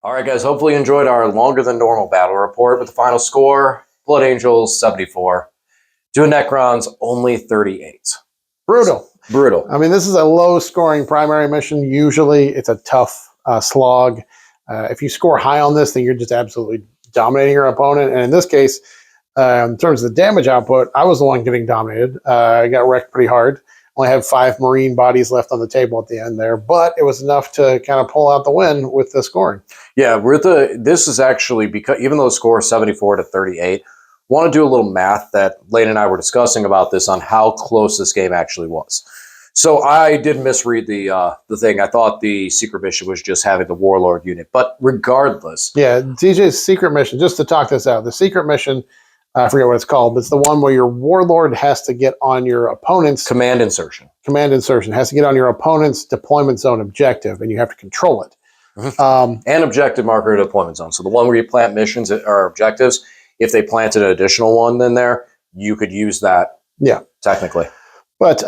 All right, guys. Hopefully you enjoyed our longer than normal battle report with the final score. Blood Angels 74. Two Necrons only 38. Brutal. Brutal. I mean, this is a low-scoring primary mission. Usually, it's a tough slog. If you score high on this, then you're just absolutely dominating your opponent. And in this case, in terms of the damage output, I was the one getting dominated. I got wrecked pretty hard. Only had 5 Marine bodies left on the table at the end there, but it was enough to kind of pull out the win with the scoring. Yeah, this is actually, because even though the score is 74 to 38, want to do a little math that Lane and I were discussing about this on how close this game actually was. So I did misread the thing. I thought the secret mission was just having the Warlord unit, but regardless. Yeah, DJ's secret mission, just to talk this out, the secret mission, I forget what it's called, but it's the one where your Warlord has to get on your opponent's... Command insertion. Command insertion. Has to get on your opponent's deployment zone objective, and you have to control it. And objective marker deployment zone. So the one where you plant missions or objectives, if they planted an additional one in there, you could use that. Yeah, technically. But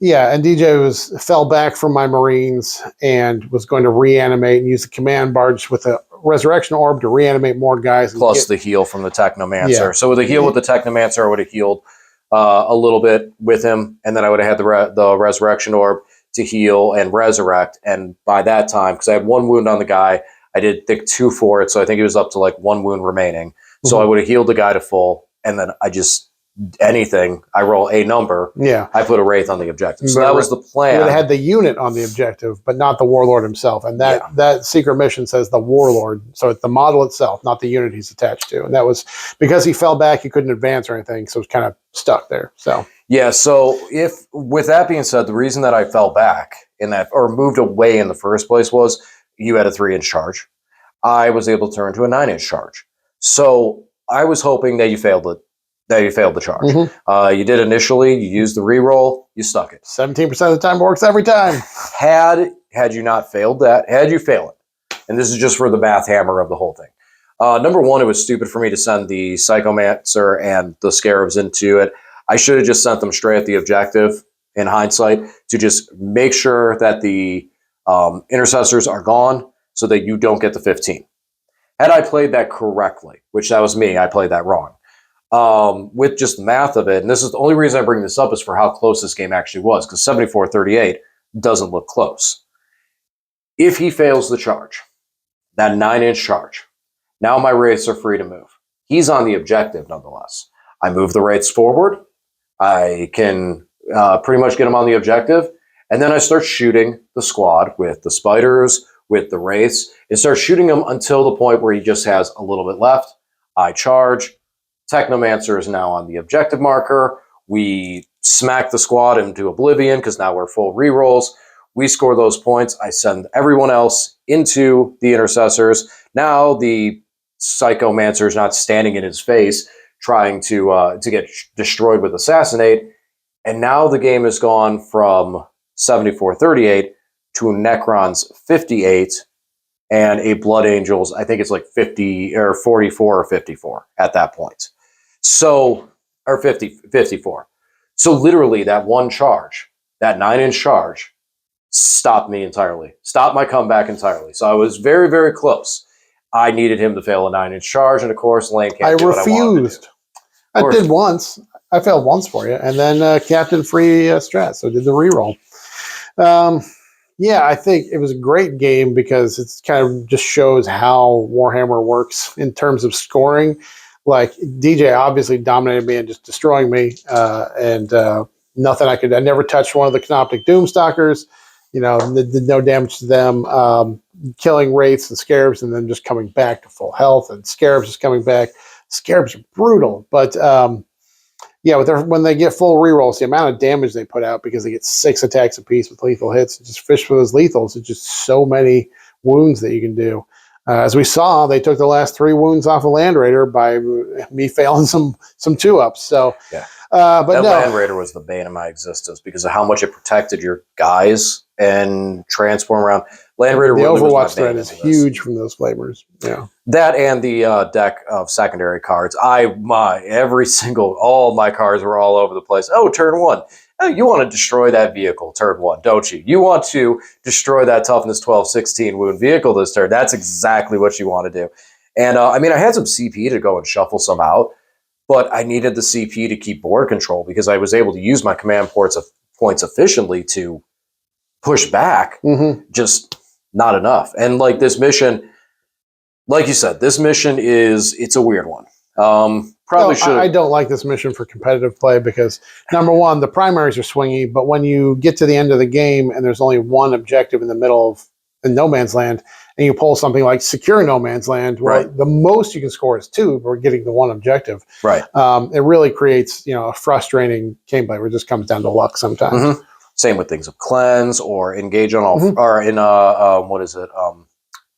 yeah, and DJ fell back from my Marines and was going to reanimate and use the command barge with a resurrection orb to reanimate more guys. Plus the heal from the Technomancer. Yeah. So with the heal with the Technomancer, I would have healed a little bit with him, and then I would have had the resurrection orb to heal and resurrect. And by that time, because I had 1 wound on the guy, I did thick 2 for it, so I think it was up to like 1 wound remaining. Mm-hmm. So I would have healed the guy to full, and then I roll a number. Yeah, I put a Wraith on the objective. So that was the plan. You would have had the unit on the objective, but not the Warlord himself. And that secret mission says the Warlord. So it's the model itself, not the unit he's attached to. And that was because he fell back, he couldn't advance or anything, so it was kind of stuck there. So yeah. So with that being said, the reason that I fell back in that or moved away in the first place was you had a 3-inch charge. I was able to turn to a 9-inch charge. So I was hoping that you failed it. That you failed the charge. Mm-hmm. You did initially. You used the reroll. You stuck it. 17% of the time works every time. Had you not failed that, had you fail it, and this is just for the math hammer of the whole thing. Number one, it was stupid for me to send the Psychomancer and the Scarabs into it. I should have just sent them straight at the objective in hindsight to just make sure that the intercessors are gone so that you don't get the 15. Had I played that correctly, which that was me, I played that wrong. With just the math of it, and this is the only reason I bring this up is for how close this game actually was, because 74-38 doesn't look close. If he fails the charge, that 9-inch charge, now my Wraiths are free to move. He's on the objective nonetheless. I move the Wraiths forward. I can pretty much get him on the objective, and then I start shooting the squad with the spiders, with the Wraiths, and start shooting him until the point where he just has a little bit left. I charge. Technomancer is now on the objective marker. We smack the squad into oblivion because now we're full rerolls. We score those points. I send everyone else into the intercessors. Now the Psychomancer is not standing in his face trying to get destroyed with Assassinate. And now the game has gone from 74-38 to Necrons 58 and a Blood Angels, I think it's like 50 or 44 or 54 at that point. So, or 54. So literally that one charge, that 9-inch charge, stopped me entirely. Stopped my comeback entirely. So I was very, very close. I needed him to fail a 9-inch charge, and of course, Lane can't do what I wanted to do. I refused. I did once. I failed once for you, and then Captain Free Strat, so I did the reroll. Yeah, I think it was a great game because it kind of just shows how Warhammer works in terms of scoring. Like, DJ obviously dominated me and just destroying me, and nothing I never touched one of the Canoptek Doomstalkers, did no damage to them, killing Wraiths and Scarabs and then just coming back to full health, and Scarabs is coming back. Scarabs are brutal, but yeah, when they get full rerolls, the amount of damage they put out because they get 6 attacks apiece with lethal hits, just fish for those lethals. It's just so many wounds that you can do. As we saw, they took the last 3 wounds off of Land Raider by me failing some 2-ups. So, yeah. But that no. Land Raider was the bane of my existence because of how much it protected your guys and transform around. Land Raider. The Overwatch threat is huge from those flavors. Yeah. That and the deck of secondary cards. All my cards were all over the place. Oh, turn 1. Oh, you want to destroy that vehicle turn 1, don't you? You want to destroy that toughness 12, 16 wound vehicle this turn. That's exactly what you want to do. And I mean, I had some CP to go and shuffle some out, but I needed the CP to keep board control because I was able to use my command points efficiently to push back, just not enough. And like this mission, like you said, this mission it's a weird one. Probably should. I don't like this mission for competitive play because, number one, the primaries are swingy, but when you get to the end of the game and there's only one objective in the middle of no man's land, and you pull something like secure no man's land, well, Right. the most you can score is 2. We're getting the one objective. Right. It really creates, a frustrating gameplay where it just comes down to luck sometimes. Same with things of cleanse or engage on all, or in what is it?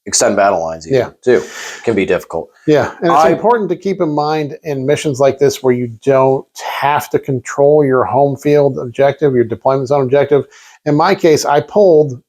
Extend battle lines, even, too. Can be difficult. Yeah, and it's important to keep in mind in missions like this where you don't have to control your home field objective, your deployment zone objective. In my case, I pulled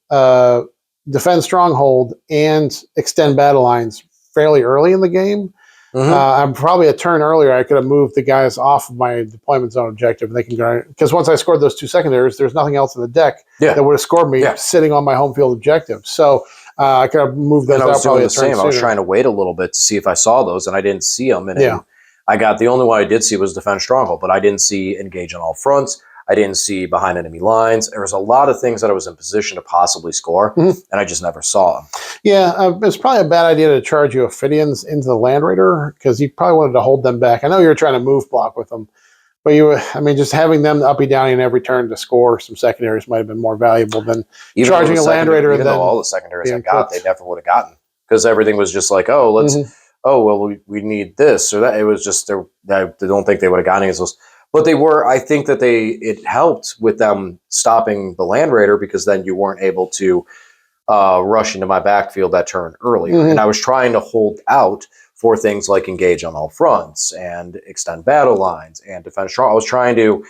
defend stronghold and extend battle lines fairly early in the game. I'm probably a turn earlier. I could have moved the guys off of my deployment zone objective, and they can go because once I scored those 2 secondaries, there's nothing else in the deck that would have scored me sitting on my home field objective. So I could have moved those out. I was doing the same. I was trying to wait a little bit to see if I saw those, and I didn't see them. And I got the only one I did see was defend stronghold, but I didn't see engage on all fronts. I didn't see behind enemy lines. There was a lot of things that I was in position to possibly score, and I just never saw them. Yeah, it's probably a bad idea to charge you Ophidians into the Land Raider because you probably wanted to hold them back. I know you were trying to move block with them, but just having them uppy downy in every turn to score some secondaries might have been more valuable than even charging a Land Raider. Even though all the secondaries I got, they never would have gotten because everything was just like, oh, let's, we need this or that. It was just, I don't think they would have gotten against those. But they were, I think that it helped with them stopping the Land Raider because then you weren't able to rush into my backfield that turn earlier. And I was trying to hold out for things like engage on all fronts and extend battle lines and defend strong. I was trying to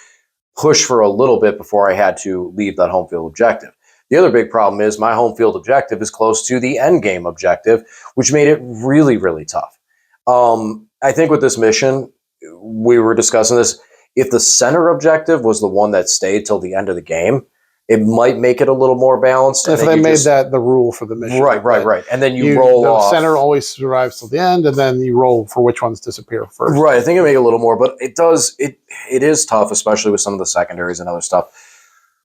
push for a little bit before I had to leave that home field objective. The other big problem is my home field objective is close to the end game objective, which made it really, really tough. I think with this mission, we were discussing this. If the center objective was the one that stayed till the end of the game, it might make it a little more balanced. If they made that the rule for the mission. Right. And then you roll off. The center always survives till the end, and then you roll for which ones disappear first. Right. I think it make it a little more, but it is tough, especially with some of the secondaries and other stuff,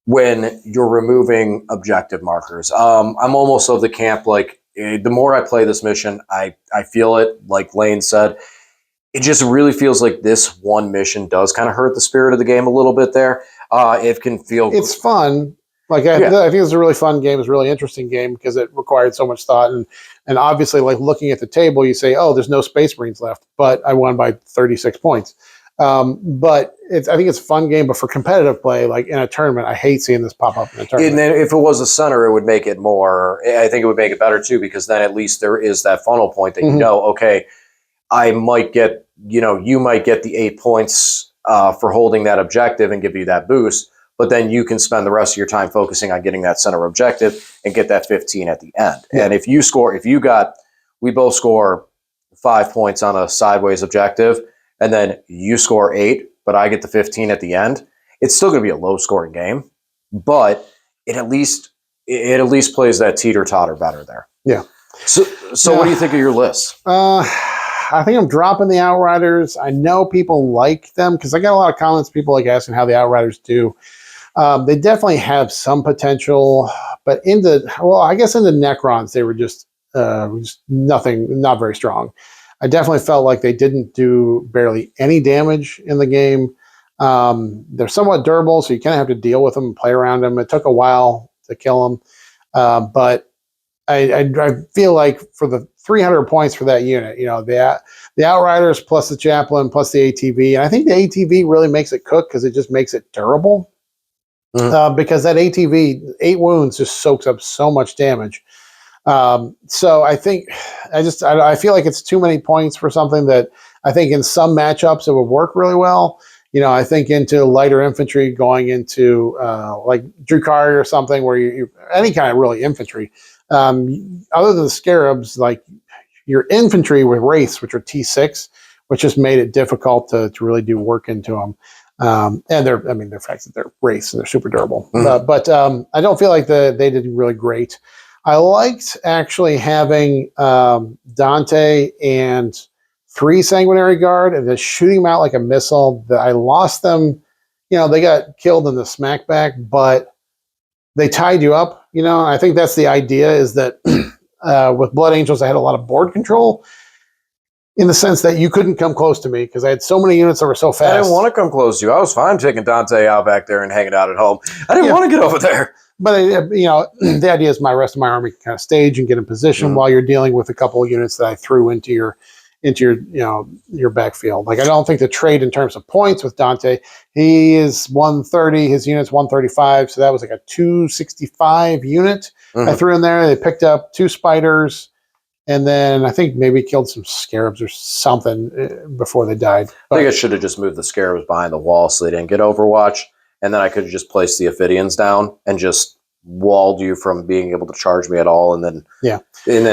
when you're removing objective markers. I'm almost of the camp, like, the more I play this mission, I feel it, like Lane said, it just really feels like this one mission does kind of hurt the spirit of the game a little bit there. It can feel... It's fun. Like I think it's a really fun game. It's a really interesting game because it required so much thought. And obviously, like looking at the table, you say, oh, there's no Space Marines left, but I won by 36 points. But I think it's a fun game, but for competitive play, like in a tournament, I hate seeing this pop up in a tournament. And then if it was a center, it would make it more... I think it would make it better too, because then at least there is that funnel point that you know, okay, I might get, you might get the 8 points for holding that objective and give you that boost, but then you can spend the rest of your time focusing on getting that center objective and get that 15 at the end. And if we both score 5 points on a sideways objective, and then you score 8, but I get the 15 at the end, it's still going to be a low scoring game, but it at least plays that teeter-totter better there. Yeah. So what do you think of your list? I think I'm dropping the Outriders. I know people like them because I got a lot of comments, people like asking how the Outriders do. They definitely have some potential, but I guess in the Necrons, they were just nothing, not very strong. I definitely felt like they didn't do barely any damage in the game. They're somewhat durable, so you kind of have to deal with them and play around them. It took a while to kill them, but I feel like for the 300 points for that unit, the Outriders plus the Chaplain plus the ATV, and I think the ATV really makes it cook because it just makes it durable. Because that ATV, 8 wounds, just soaks up so much damage. So I think I feel like it's too many points for something that I think in some matchups it would work really well. I think into lighter infantry going into like Drukari or something where you any kind of really infantry. Other than the Scarabs, like your infantry with Wraiths, which are T6, which just made it difficult to really do work into them. And they're fact that they're wraiths and they're super durable. Mhm. But I don't feel like they did really great. I liked actually having Dante and 3 Sanguinary Guard and just shooting them out like a missile. I lost them. They got killed in the smackback, but they tied you up. I think that's the idea, is that with Blood Angels, I had a lot of board control in the sense that you couldn't come close to me because I had so many units that were so fast. I didn't want to come close to you. I was fine taking Dante out back there and hanging out at home. I didn't want to get over there. But the idea is my rest of my army can kind of stage and get in position while you're dealing with a couple of units that I threw into your backfield. Like, I don't think the trade in terms of points with Dante, he is 130, his unit's 135, so that was like a 265 unit I threw in there. They picked up 2 spiders, and then I think maybe killed some scarabs or something before they died. I think I should have just moved the scarabs behind the wall so they didn't get Overwatch, and then I could have just placed the Ophidians down and just walled you from being able to charge me at all, and then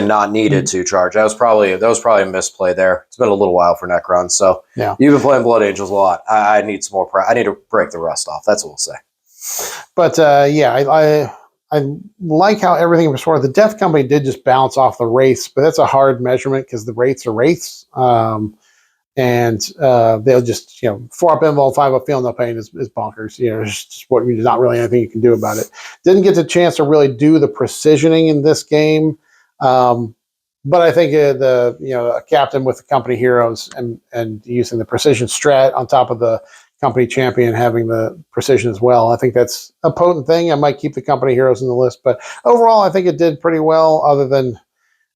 not needed to charge. That was probably a misplay there. It's been a little while for Necrons, so you've been playing Blood Angels a lot. I need some more. I need to break the rust off. That's what we'll say. But I like how everything was sort of, the Death Company did just bounce off the wraiths, but that's a hard measurement because the wraiths are wraiths. And they'll just, 4-up invul, 5-up feel no pain is bonkers. There's just there's not really anything you can do about it. Didn't get the chance to really do the precisioning in this game. But I think a captain with the company heroes and using the precision strat on top of the company champion having the precision as well, I think that's a potent thing. I might keep the company heroes in the list, but overall, I think it did pretty well. Other than,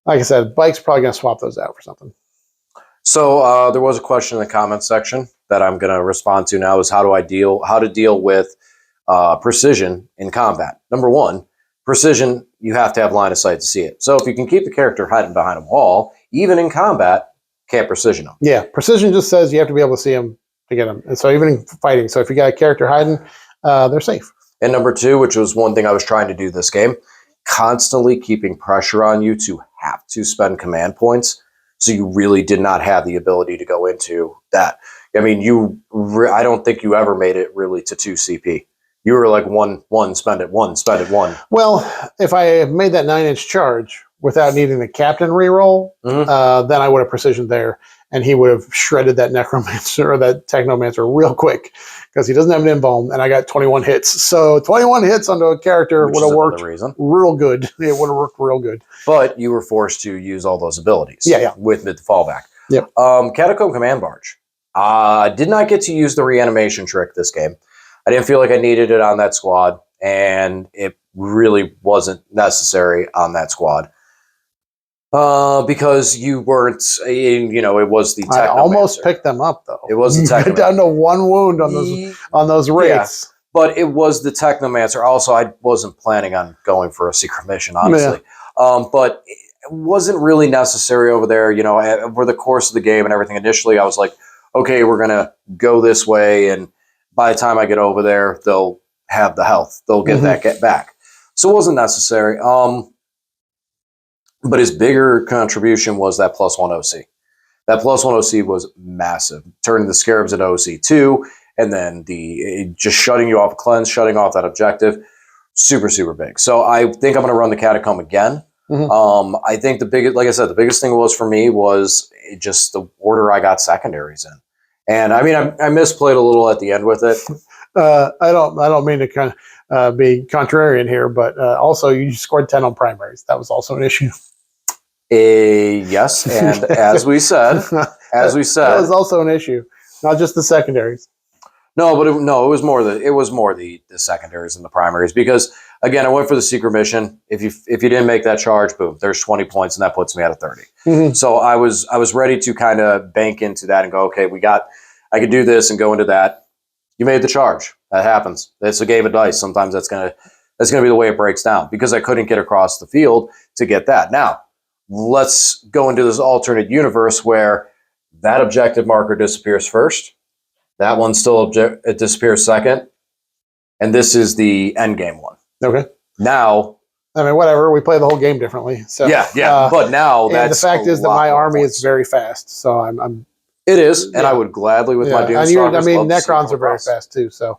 like I said, Bike's probably going to swap those out for something. So there was a question in the comments section that I'm going to respond to now, is how to deal with precision in combat. Number one, precision, you have to have line of sight to see it. So if you can keep the character hiding behind a wall, even in combat, can't precision them. Yeah, precision just says you have to be able to see them to get them. And so even in fighting, so if you got a character hiding, they're safe. And number two, which was one thing I was trying to do this game, constantly keeping pressure on you to have to spend command points. So you really did not have the ability to go into that. I mean, I don't think you ever made it really to 2 CP. You were like one, spend it, one, spend it, one. Well, if I made that 9-inch charge without needing the captain reroll, then I would have precisioned there, and he would have shredded that necromancer or that technomancer real quick because he doesn't have an invuln, and I got 21 hits. So 21 hits onto a character would have worked real good. It would have worked real good. But you were forced to use all those abilities. With mid fallback. Yep. Catacomb Command Barge. Did not get to use the reanimation trick this game. I didn't feel like I needed it on that squad, and it really wasn't necessary on that squad. Because you weren't, it was the Technomancer. I almost picked them up, though. It was the Technomancer. You got down to 1 wound on those wraiths. Yeah, but it was the Technomancer. Also, I wasn't planning on going for a secret mission, honestly. But it wasn't really necessary over there. Over the course of the game and everything, initially, I was like, okay, we're going to go this way, and by the time I get over there, they'll have the health. They'll get back. So it wasn't necessary. But his bigger contribution was that +1 OC. That +1 OC was massive, turning the Scarabs into OC2, and then just shutting you off cleanse, shutting off that objective, super, super big. So I think I'm going to run the Catacomb again. I think the biggest thing was for me was just the order I got secondaries in. And I mean, I misplayed a little at the end with it. I don't mean to kind of be contrarian here, but also you scored 10 on primaries. That was also an issue. Yes, and as we said, that was also an issue, not just the secondaries. No, but it was more the secondaries and the primaries, because again, I went for the secret mission. If you didn't make that charge, boom, there's 20 points, and that puts me at a 30. So I was ready to kind of bank into that and go, okay, I could do this and go into that. You made the charge. That happens. It's a game of dice. Sometimes that's gonna be the way it breaks down, because I couldn't get across the field to get that. Now, let's go into this alternate universe where that objective marker disappears first. That one still it disappears second. And this is the end game one. Okay. Now, I mean, whatever. We play the whole game differently. So yeah. But now the fact is that my army is very fast. So I'm It is, and I would gladly with my Doom and Stalkers. I mean, love to see Necrons them are very across. fast too. So,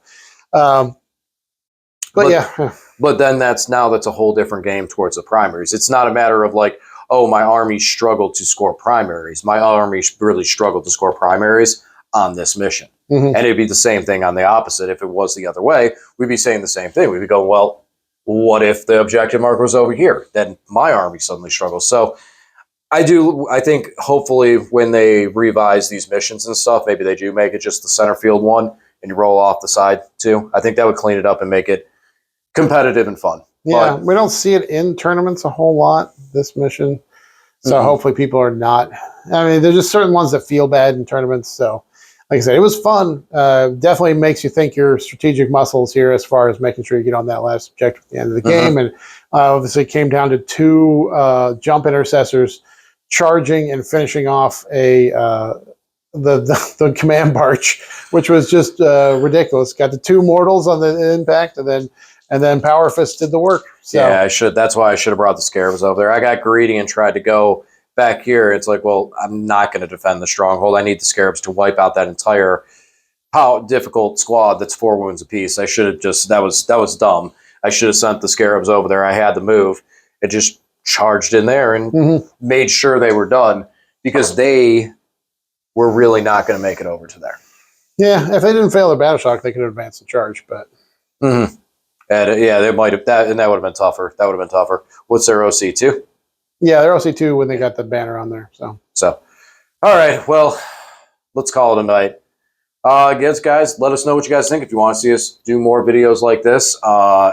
but yeah. But then that's a whole different game towards the primaries. It's not a matter of like, oh, my army struggled to score primaries. My army really struggled to score primaries on this mission. Mm-hmm. And it'd be the same thing on the opposite. If it was the other way, we'd be saying the same thing. We'd be going, well, what if the objective marker was over here? Then my army suddenly struggles. So I think hopefully when they revise these missions and stuff, maybe they do make it just the center field one and you roll off the side too. I think that would clean it up and make it competitive and fun. Yeah, but we don't see it in tournaments a whole lot, this mission. So hopefully people are not. I mean, there's just certain ones that feel bad in tournaments. So, like I said, it was fun. Definitely makes you think your strategic muscles here as far as making sure you get on that last objective at the end of the game. And obviously it came down to 2 jump intercessors charging and finishing off the command march, which was just ridiculous. Got the 2 mortals on the impact, and then Power Fist did the work. So. Yeah, I should. That's why I should have brought the Scarabs over there. I got greedy and tried to go back here. It's like, well, I'm not going to defend the stronghold. I need the Scarabs to wipe out that entire difficult squad that's 4 wounds apiece. I should have just that was dumb. I should have sent the Scarabs over there. I had the move. It just charged in there and made sure they were done because they were really not going to make it over to there. Yeah, if they didn't fail their battle shock, they could have advanced the charge, but. And yeah, they might have that, and that would have been tougher. That would have been tougher. What's their OC 2? Yeah, they're OC 2 when they got the banner on there. So, all right. Well, let's call it a night. Guys, let us know what you guys think. If you want to see us do more videos like this,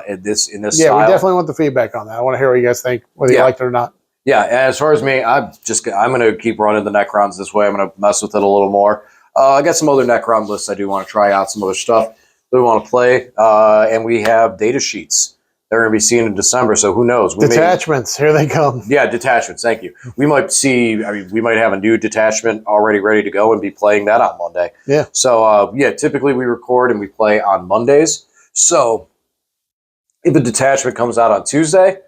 in this yeah, style. we definitely want the feedback on that. I want to hear what you guys think, whether you liked it or not. Yeah, as far as me, I'm going to keep running the Necrons this way. I'm going to mess with it a little more. I got some other Necron lists I do want to try out, some other stuff we want to play, and we have data sheets they're going to be seen in December. So who knows? Detachments, here they come. Yeah, detachments. Thank you. We might see. I mean, we might have a new detachment already ready to go and be playing that on Monday. Yeah. So typically we record and we play on Mondays. So if a detachment comes out on Tuesday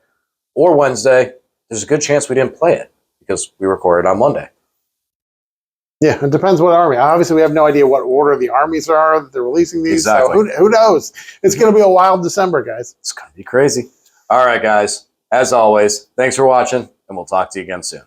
or Wednesday, there's a good chance we didn't play it because we recorded on Monday. Yeah, it depends what army. Obviously, we have no idea what order the armies are that they're releasing these. Exactly. So who knows? It's going to be a wild December, guys. It's going to be crazy. All right, guys. As always, thanks for watching, and we'll talk to you again soon.